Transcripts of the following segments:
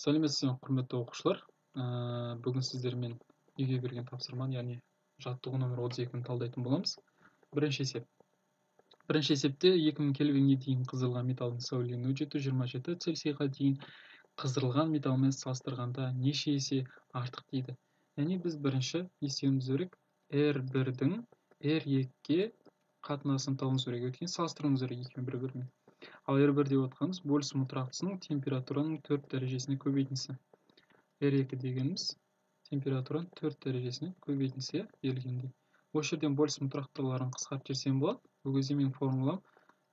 Сәлеметсіз бе, құрметті оқушылар. Бүгін сіздермен үйге берген тапсырманы, яғни жаттығу номер 32-ні талдайтын боламыз. Бірінші есеп. Бірінші есепте 2000 кельвинге дейін қыздырылған металдың сәулелену жеті 27 цельсийға дейін қыздырылған металмен салыстырғанда неше есе артық дейді. Яғни біз бірінші есебіміз керек R1-дің R2-ге қатынасын табуымыз керек. Өйткені салыстыруымыз керек екеуін бір-бірімен. Ал R1 деп отқанымыз бөлісім тұрақтысының температураның 4 дәрежесіне көбейтіндісі. R2 дегеніміз температураның 4 дәрежесіне көбейтіндісі берілгендей. Осы жерден бөлісім тұрақтыларын қысқартып жіберсем болады. Бұл кезде менің формулам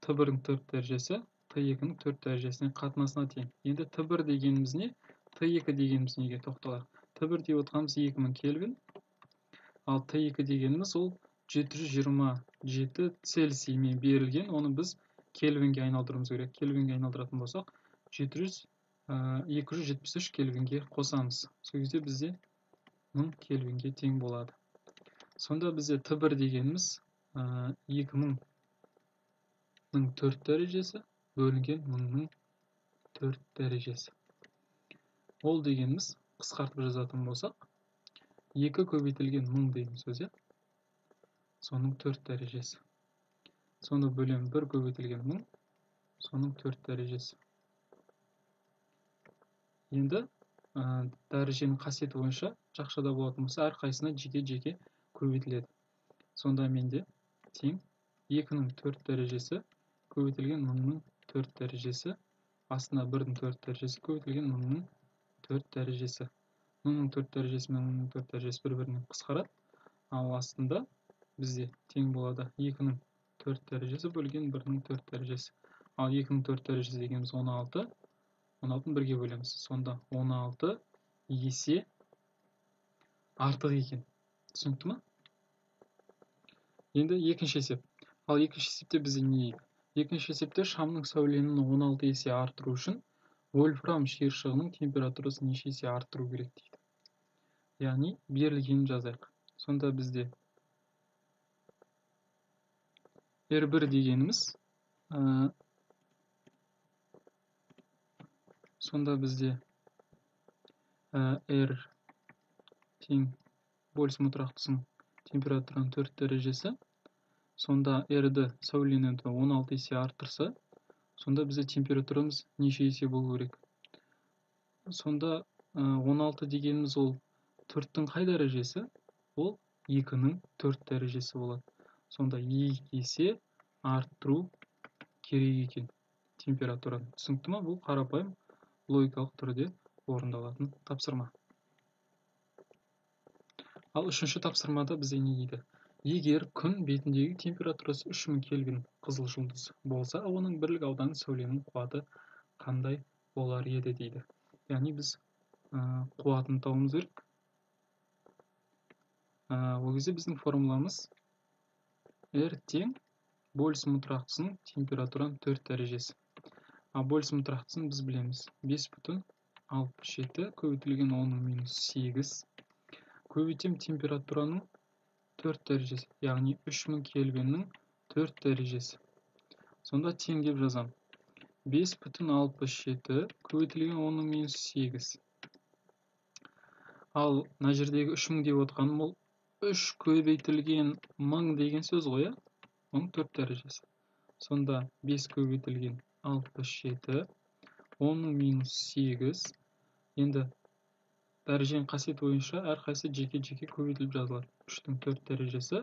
Т1-дің 4 дәрежесі Т2-ның 4 дәрежесіне қатынасына тең. Енді Т1 дегеніміз не? Т2 дегеніміз неге тоқталайық? Т1 деп отқанымыз 2000 кельвин, ал Т2 дегеніміз ол 727 цельсиймен берілген. Оны біз кельвинге айналдыруымыз керек. Кельвинге айналдыратын болсақ, 273 кельвинге қосамыз. Сол кезде бізде 1000 кельвинге тең болады. Сонда бізде Т1 дегеніміз 2000-ның 4 дәрежесі бөлінген 1000-ның 4 дәрежесі. Ол дегеніміз қысқартып жазатын болсақ, 2 көбейтілген 1000 дейміз өзі. Соның 4 дәрежесі. Соны бөлем 1 көбейтілген 1000, соның 4 дәрежесі. Енді дәреженің қасиеті бойынша жақшада болатын болса, әрқайсына жеке-жеке көбейтіледі. Сонда менде тең 2-ның 4 дәрежесі көбейтілген 1000-ның 4 дәрежесі, астына 1-дің 4 дәрежесі көбейтілген 1000-ның 4 дәрежесі. 1000-ның 4 дәрежесі мен 1000-ның 4 дәрежесі бір-бірінен қысқарады. Ал астында бізде тең болады 2-ның 4 дәрежесі бөлген 1-ның 4 дәрежесі. Ал 2-ның 4 дәрежесі дегеніміз 16. 16-ны бірге бөлеміз. Сонда 16 есе артық екен. Түсінікті ме? Енді екінші есеп. Ал екінші есепте бізде не дейді? Екінші есепте шамның сәуленуін 16 есе арттыру үшін вольфрам шиыршығының температурасын неше есе арттыру керек дейді. Яғни берілгенін жазайық. Сонда бізде R1 дегеніміз сонда бізде R тең бөлісім тұрақтысының температураның 4 дәрежесі. Сонда R-ді сәуленуді 16 есе арттырса, сонда бізде температурамыз неше есе болу керек? Сонда 16 дегеніміз ол 4-тің қай дәрежесі? Ол 2-ның 4 дәрежесі болады. Сонда 2 есе арттыру керек екен температураны. Түсінікті ме? Бұл қарапайым логикалық түрде орындалатын тапсырма. Ал үшінші тапсырмада бізде не дейді? Егер күн бетіндегі температурасы 3000 кельвин қызыл жұлдыз болса, оның бірлік ауданы сәуленің қуаты қандай болар еді дейді. Яғни біз қуатын табуымыз керек. Ол кезде біздің формуламыз R тең бөлісім тұрақтысының температураның 4 дәрежесі. А бөлісім тұрақтысын біз білеміз. 5,67 көбейтілген 10-8 көбейтем температураның 4 дәрежесі, яғни 3000 кельвиннің 4 дәрежесі. Сонда тең деп жазам. 5,67 көбейтілген 10-8. Ал мына жердегі 3000 деп отқаным ол 3 көбейтілген 1000 деген сөз ғой, 1000 4 дәрежесі. Сонда 5 көбейтілген 67, 10-8. Енді дәреженің қасиеті бойынша әрқайсы жеке-жеке көбейтіліп жазылады. 3-тің 4 дәрежесі.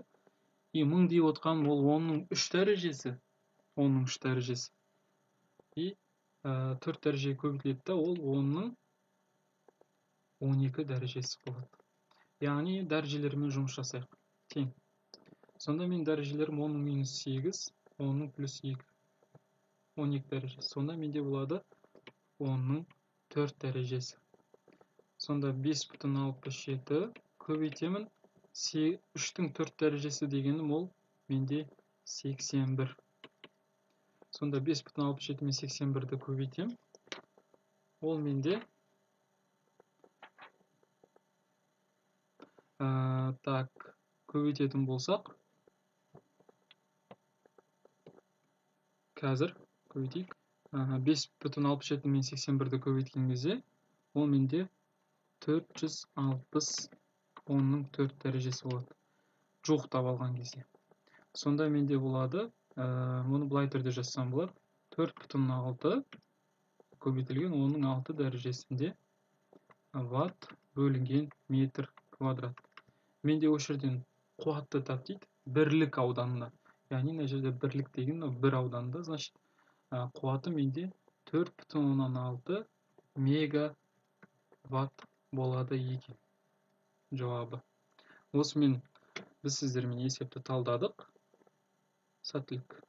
1000 деп отқаным ол 10-ның 3 дәрежесі. 10-ның 3 дәрежесі. 4 дәрежеге көбейтіледі, ол 10-ның 12 дәрежесі болады. Яғни дәрежелермен жұмыс жасайық. Тең. Сонда мен дәрежелерім 10-8, 10-ның плюс 2. 12 дәрежесі. Сонда менде болады 10-ның 4 дәрежесі. Сонда 5,67 көбейтемін. 3-тің 4 дәрежесі дегенім ол менде 81. Сонда 5,67 мен 81-ді көбейтем. Ол менде көбейтетін болсақ, қазір көбейтейік. 5,67 мен 81-ді көбейткен кезде ол менде 460 10-ның 4 дәрежесі болады. Жуықтап алған кезде. Сонда менде болады, мұны былай түрде жазсам болады. 4,6 көбейтілген 10-ның 6 дәрежесінде ватт бөлінген метр квадрат. Менде осы жерден қуатты тап дейді, бірлік ауданына. Яғни мына жерде бірлік деген бір ауданда, значит, қуаты менде 4,6 мегаватт болады екен. Жауабы. Осымен біз сіздермен есепті талдадық. Сәттілік.